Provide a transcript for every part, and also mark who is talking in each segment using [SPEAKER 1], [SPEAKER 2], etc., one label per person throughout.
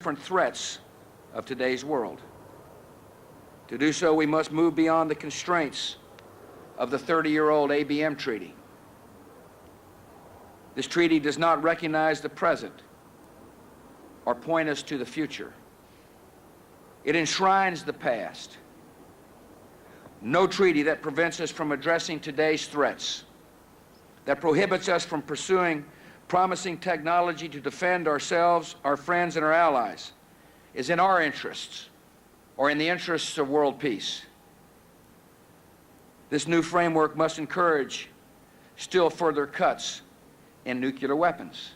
[SPEAKER 1] different threats of today's world. To do so, we must move beyond the constraints of the 30-year-old ABM Treaty. This treaty does not recognize the present or point us to the future. It enshrines the past. No treaty that prevents us from addressing today's threats, that prohibits us from pursuing promising technology to defend ourselves, our friends, and our allies, is in our interests or in the interests of world peace. This new framework must encourage still further cuts in nuclear weapons.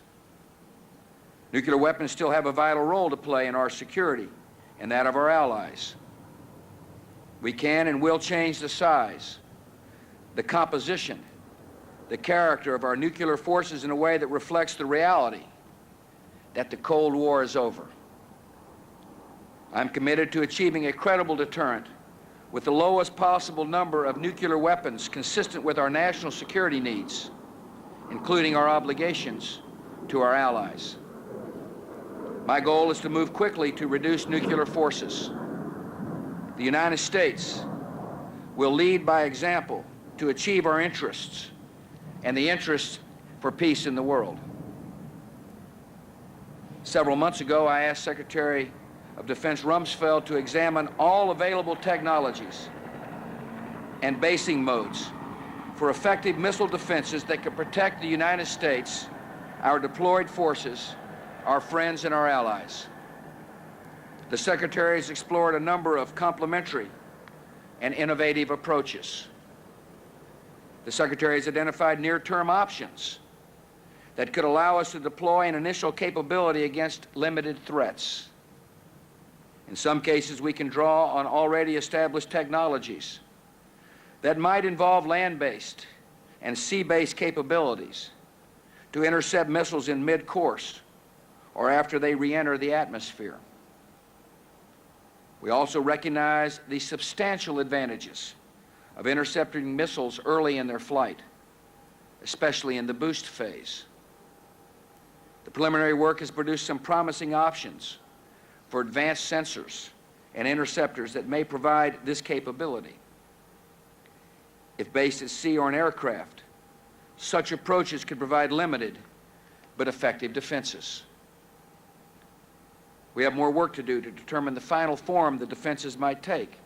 [SPEAKER 1] Nuclear weapons still have a vital role to play in our security and that of our allies. We can and will change the size, the composition, the character of our nuclear forces in a way that reflects the reality that the Cold War is over. I'm committed to achieving a credible deterrent with the lowest possible number of nuclear weapons consistent with our national security needs, including our obligations to our allies. My goal is to move quickly to reduce nuclear forces. The United States will lead by example to achieve our interests and the interests for peace in the world. Several months ago, I asked Secretary of Defense Rumsfeld to examine all available technologies and basing modes for effective missile defenses that could protect the United States, our deployed forces, our friends, and our allies. The Secretary has explored a number of complementary and innovative approaches. The Secretary has identified near-term options that could allow us to deploy an initial capability against limited threats. In some cases, we can draw on already established technologies that might involve land-based and sea-based capabilities to intercept missiles in mid-course or after they re-enter the atmosphere. We also recognize the substantial advantages of intercepting missiles early in their flight, especially in the boost phase. The preliminary work has produced some promising options for advanced sensors and interceptors that may provide this capability. If based at sea or in aircraft, such approaches could provide limited but effective defenses. We have more work to do to determine the final form the defenses might take.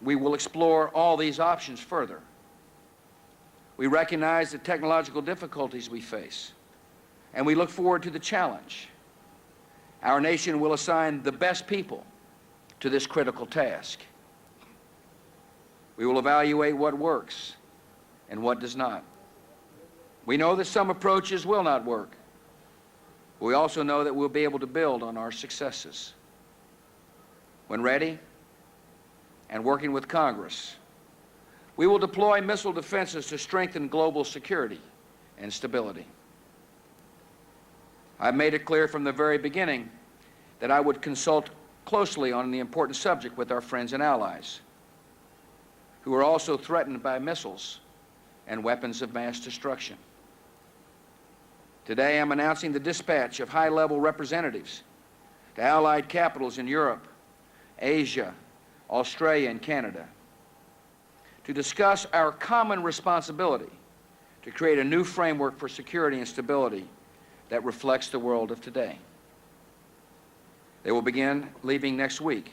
[SPEAKER 1] We will explore all these options further. We recognize the technological difficulties we face, and we look forward to the challenge. Our nation will assign the best people to this critical task. We will evaluate what works and what does not. We know that some approaches will not work. We also know that we'll be able to build on our successes. When ready, and working with Congress, we will deploy missile defenses to strengthen global security and stability. I've made it clear from the very beginning that I would consult closely on the important subject with our friends and allies, who are also threatened by missiles and weapons of mass destruction. Today, I'm announcing the dispatch of high-level representatives to allied capitals in Europe, Asia, Australia, and Canada to discuss our common responsibility to create a new framework for security and stability that reflects the world of today. They will begin leaving next week.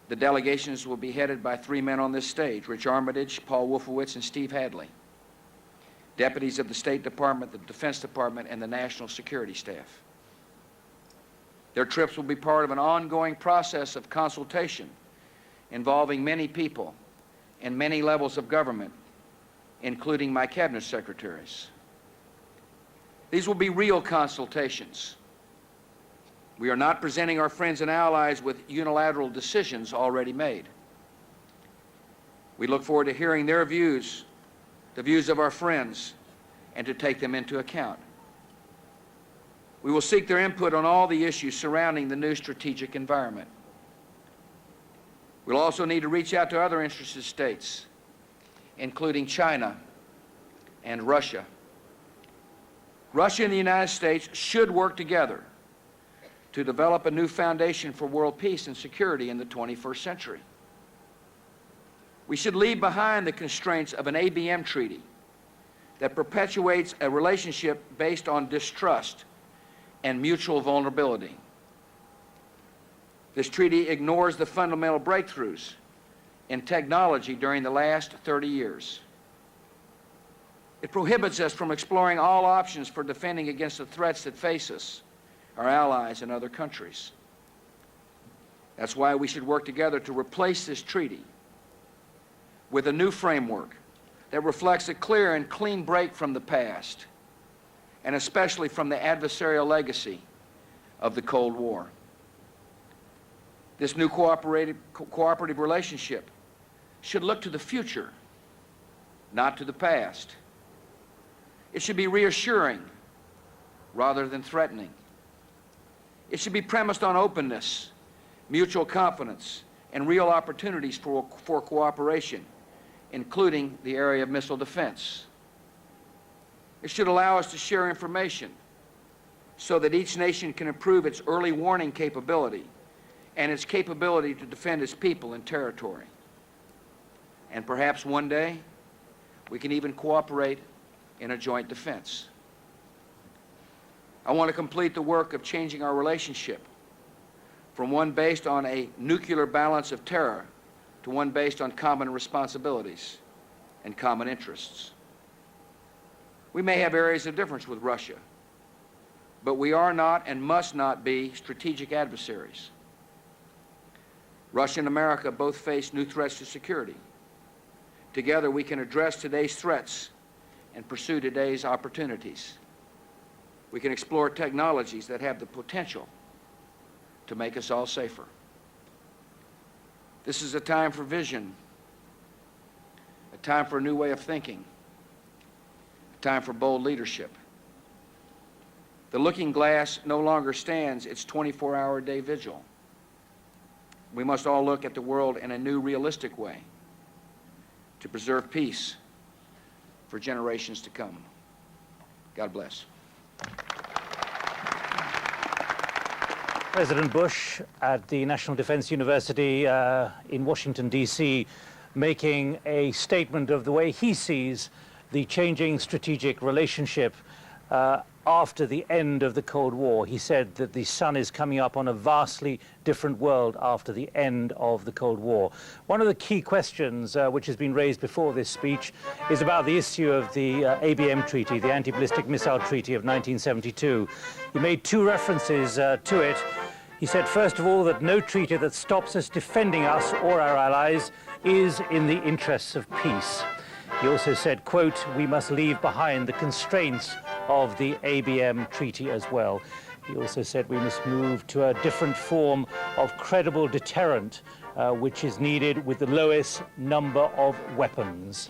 [SPEAKER 1] The delegations will be headed by three men on this stage: Rich Armitage, Paul Wolfowitz, and Steve Hadley, deputies of the State Department, the Defense Department, and the National Security Staff. Their trips will be part of an ongoing process of consultation involving many people and many levels of government, including my cabinet secretaries. These will be real consultations. We are not presenting our friends and allies with unilateral decisions already made. We look forward to hearing their views, the views of our friends, and to take them into account. We will seek their input on all the issues surrounding the new strategic environment. We'll also need to reach out to other interested states, including China and Russia. Russia and the United States should work together to develop a new foundation for world peace and security in the 21st century. We should leave behind the constraints of an ABM treaty that perpetuates a relationship based on distrust and mutual vulnerability. This treaty ignores the fundamental breakthroughs in technology during the last 30 years. It prohibits us from exploring all options for defending against the threats that face us, our allies, and other countries. That's why we should work together to replace this treaty with a new framework that reflects a clear and clean break from the past, and especially from the adversarial legacy of the Cold War. This new cooperative relationship should look to the future, not to the past. It should be reassuring rather than threatening. It should be premised on openness, mutual confidence, and real opportunities for cooperation, including the area of missile defense. It should allow us to share information so that each nation can improve its early warning capability and its capability to defend its people and territory. And perhaps one day, we can even cooperate in a joint defense. I want to complete the work of changing our relationship from one based on a nuclear balance of terror to one based on common responsibilities and common interests. We may have areas of difference with Russia, but we are not and must not be strategic adversaries. Russia and America both face new threats to security. Together, we can address today's threats and pursue today's opportunities. We can explore technologies that have the potential to make us all safer. This is a time for vision, a time for a new way of thinking, a time for bold leadership. The looking glass no longer stands its 24-hour-a-day vigil. We must all look at the world in a new, realistic way to preserve peace for generations to come. God bless.
[SPEAKER 2] President Bush at the National Defense University in Washington, D.C., making a statement of the way he sees the changing strategic relationship after the end of the Cold War. He said that the sun is coming up on a vastly different world after the end of the Cold War. One of the key questions which has been raised before this speech is about the issue of the ABM Treaty, the Anti-Ballistic Missile Treaty of 1972. He made two references to it. He said, first of all, that no treaty that stops us defending us or our allies is in the interests of peace. He also said, quote, we must leave behind the constraints of the ABM Treaty as well. He also said we must move to a different form of credible deterrent, which is needed with the lowest number of weapons.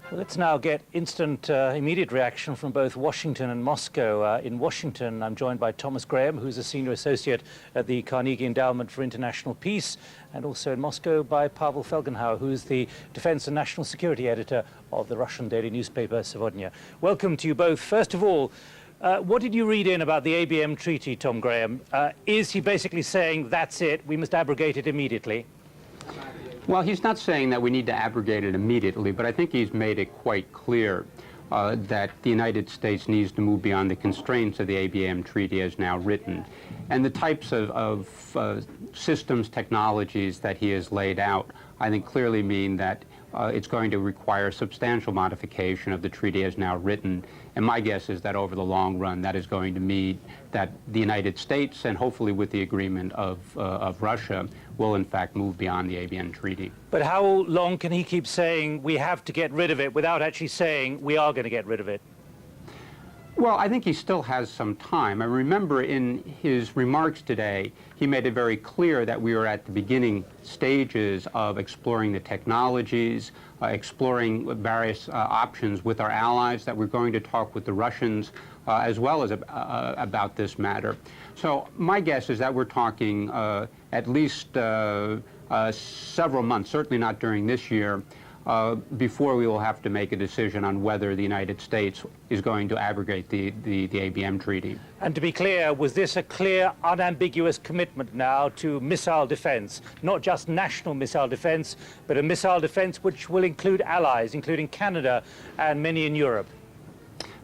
[SPEAKER 2] Well, let's now get instant, immediate reaction from both Washington and Moscow. In Washington, I'm joined by Thomas Graham, who's a senior associate at the Carnegie Endowment for International Peace, and also in Moscow by Pavel Felgenhauer, who's the defense and national security editor of the Russian daily newspaper Sevodnya. Welcome to you both. First of all, what did you read in about the ABM Treaty, Tom Graham? Is he basically saying, that's it, we must abrogate it immediately?
[SPEAKER 3] Well, he's not saying that we need to abrogate it immediately, but I think he's made it quite clear that the United States needs to move beyond the constraints of the ABM Treaty as now written. And the types of systems, technologies that he has laid out, I think clearly mean that it's going to require substantial modification of the treaty as now written. And my guess is that over the long run, that is going to mean that the United States, and hopefully with the agreement of Russia, will in fact move beyond the ABM Treaty.
[SPEAKER 2] But how long can he keep saying we have to get rid of it without actually saying we are going to get rid of it?
[SPEAKER 3] Well, I think he still has some time. I remember in his remarks today, he made it very clear that we are at the beginning stages of exploring the technologies, exploring various options with our allies, that we're going to talk with the Russians as well as about this matter. So my guess is that we're talking at least several months, certainly not during this year, before we will have to make a decision on whether the United States is going to abrogate the ABM treaty.
[SPEAKER 2] And to be clear, was this a clear, unambiguous commitment now to missile defense? Not just national missile defense, but a missile defense which will include allies, including Canada and many in Europe?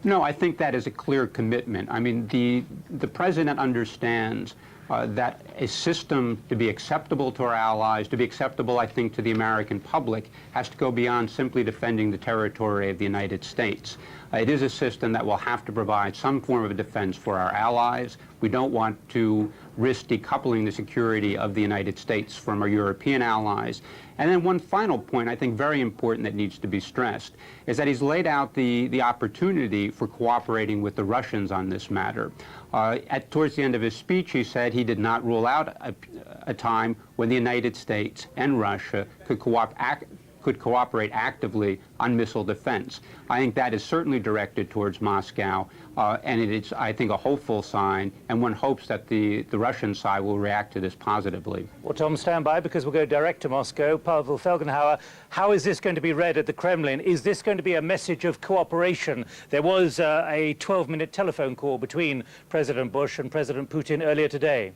[SPEAKER 3] No, I think that is a clear commitment. I mean, the president understands that a system to be acceptable to our allies, to be acceptable, I think, to the American public, has to go beyond simply defending the territory of the United States. It is a system that will have to provide some form of defense for our allies. We don't want to risk decoupling the security of the United States from our European allies. And then one final point, I think very important, that needs to be stressed, is that he's laid out the opportunity for cooperating with the Russians on this matter. Towards the end of his speech, he said he did not rule out a time when the United States and Russia could cooperate actively on missile defense. I think that is certainly directed towards Moscow, and it is, I think, a hopeful sign, and one hopes that the Russian side will react to this positively.
[SPEAKER 2] Well, Tom, stand by, because we'll go direct to Moscow. Pavel Felgenhauer, how is this going to be read at the Kremlin? Is this going to be a message of cooperation? There was a 12-minute telephone call between President Bush and President Putin earlier today.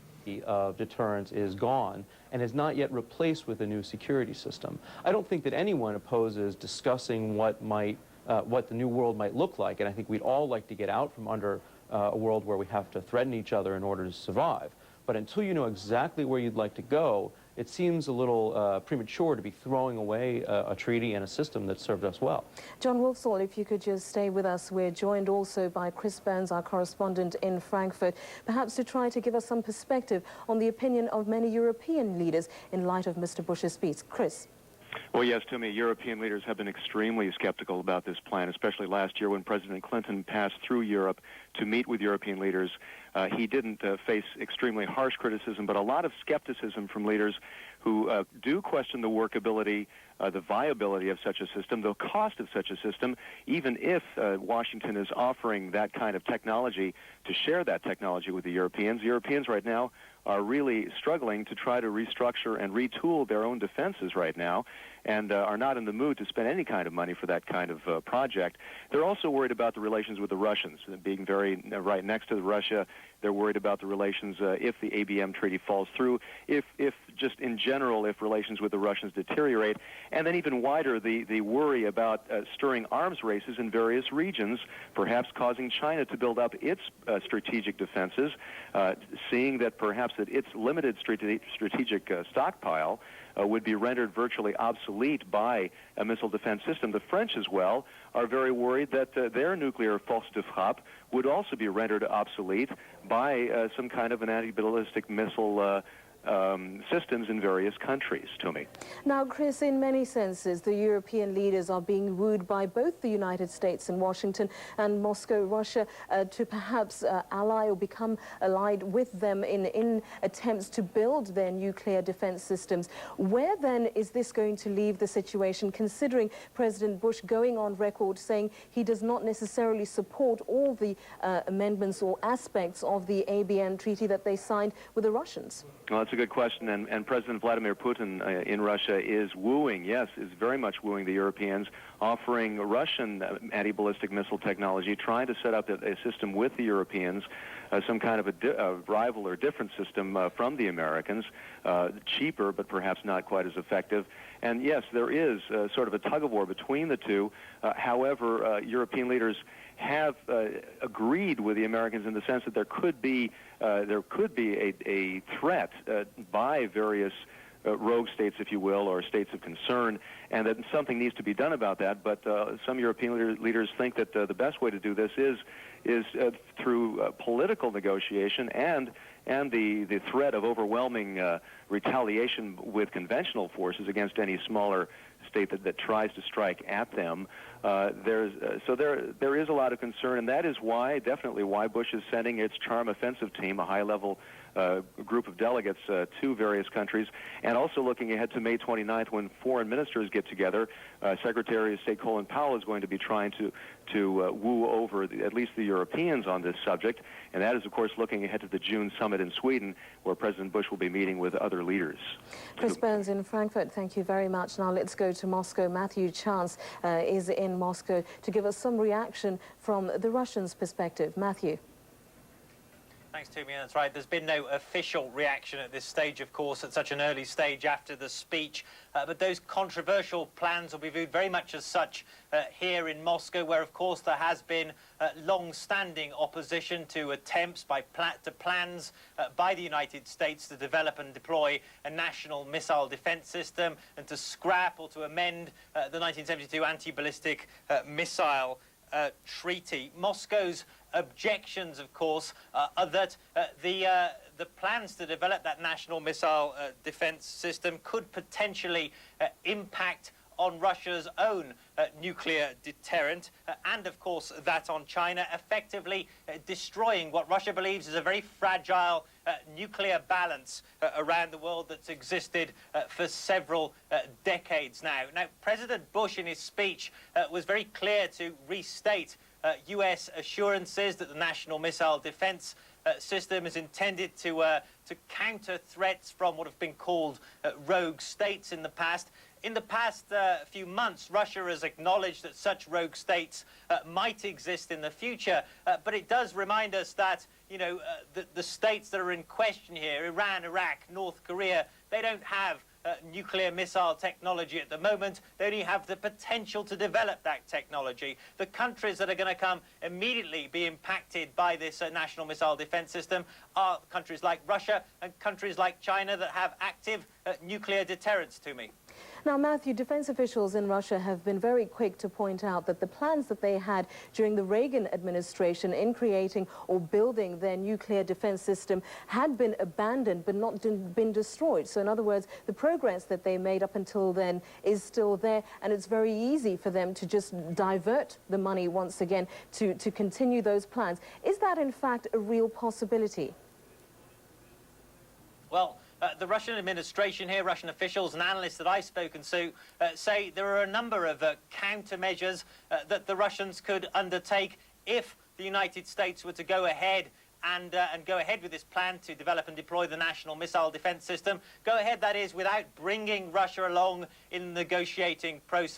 [SPEAKER 4] Of deterrence is gone and is not yet replaced with a new security system. I don't think that anyone opposes discussing what the new world might look like, and I think we'd all like to get out from under a world where we have to threaten each other in order to survive. But until you know exactly where you'd like to go, it seems a little premature to be throwing away a treaty and a system that served us well.
[SPEAKER 5] John Wolfsall, if you could just stay with us. We're joined also by Chris Burns, our correspondent in Frankfurt, perhaps to try to give us some perspective on the opinion of many European leaders in light of Mr. Bush's speech. Chris.
[SPEAKER 6] Well, yes, Toomey, European leaders have been extremely skeptical about this plan, especially last year when President Clinton passed through Europe to meet with European leaders. He didn't face extremely harsh criticism, but a lot of skepticism from leaders who do question the workability, the viability of such a system, the cost of such a system, even if Washington is offering that kind of technology to share that technology with the Europeans. Europeans right now are really struggling to try to restructure and retool their own defenses right now, and are not in the mood to spend any kind of money for that kind of project. They're also worried about the relations with the Russians, being very right next to Russia. They're worried about the relations if the ABM treaty falls through, if just in general, if relations with the Russians deteriorate, and then even wider, the worry about stirring arms races in various regions, perhaps causing China to build up its strategic defenses, seeing that perhaps that its limited strategic stockpile would be rendered virtually obsolete by a missile defense system. The French as well are very worried that their nuclear force de frappe would also be rendered obsolete by some kind of an anti-ballistic missile systems in various countries, to me.
[SPEAKER 5] Now, Chris, in many senses, the European leaders are being wooed by both the United States and Washington and Moscow, Russia, to perhaps ally or become allied with them in attempts to build their nuclear defense systems. Where then is this going to leave the situation, considering President Bush going on record saying he does not necessarily support all the amendments or aspects of the ABM treaty that they signed with the Russians?
[SPEAKER 6] Well, that's a good question, and President Vladimir Putin in Russia is wooing, yes, is very much wooing the Europeans, offering Russian anti-ballistic missile technology, trying to set up a system with the Europeans, some kind of a rival or different system from the Americans, cheaper but perhaps not quite as effective. And yes, there is sort of a tug-of-war between the two. However, European leaders have agreed with the Americans in the sense that there could be a threat by various rogue states, if you will, or states of concern, and that something needs to be done about that. But some European leaders think that the best way to do this is through political negotiation and the threat of overwhelming retaliation with conventional forces against any smaller state that tries to strike at them. So there is a lot of concern, and that is definitely why Bush is sending its Charm Offensive team, a high-level group of delegates to various countries, and also looking ahead to May 29th when foreign ministers get together. Secretary of State Colin Powell is going to be trying to woo over at least the Europeans on this subject, and that is, of course, looking ahead to the June summit in Sweden, where President Bush will be meeting with other leaders.
[SPEAKER 5] Chris Burns in Frankfurt, thank you very much. Now let's go to Moscow. Matthew Chance is in Moscow to give us some reaction from the Russians' perspective. Matthew.
[SPEAKER 7] Thanks, Toomey. That's right. There's been no official reaction at this stage, of course, at such an early stage after the speech. But those controversial plans will be viewed very much as such here in Moscow, where, of course, there has been long-standing opposition to attempts to plans by the United States to develop and deploy a national missile defense system and to scrap or to amend the 1972 anti-ballistic missile treaty. Moscow's objections, of course, are that the plans to develop that national missile defense system could potentially impact on Russia's own nuclear deterrent and, of course, that on China, effectively destroying what Russia believes is a very fragile nuclear balance around the world that's existed for several decades now. Now, President Bush in his speech was very clear to restate U.S. assurances that the national missile defense system is intended to counter threats from what have been called rogue states in the past. In the past few months, Russia has acknowledged that such rogue states might exist in the future, but it does remind us that, you know, the states that are in question here, Iran, Iraq, North Korea, they don't have nuclear missile technology at the moment. They only have the potential to develop that technology. The countries that are going to come immediately be impacted by this national missile defense system are countries like Russia and countries like China that have active nuclear deterrents to me.
[SPEAKER 5] Now, Matthew, defense officials in Russia have been very quick to point out that the plans that they had during the Reagan administration in creating or building their nuclear defense system had been abandoned but not been destroyed. So, in other words, the progress that they made up until then is still there, and it's very easy for them to just divert the money once again to continue those plans. Is that, in fact, a real possibility?
[SPEAKER 7] Well, the Russian administration here, Russian officials and analysts that I've spoken to say there are a number of countermeasures that the Russians could undertake if the United States were to go ahead and go ahead with this plan to develop and deploy the national missile defense system. Go ahead, that is, without bringing Russia along in the negotiating process.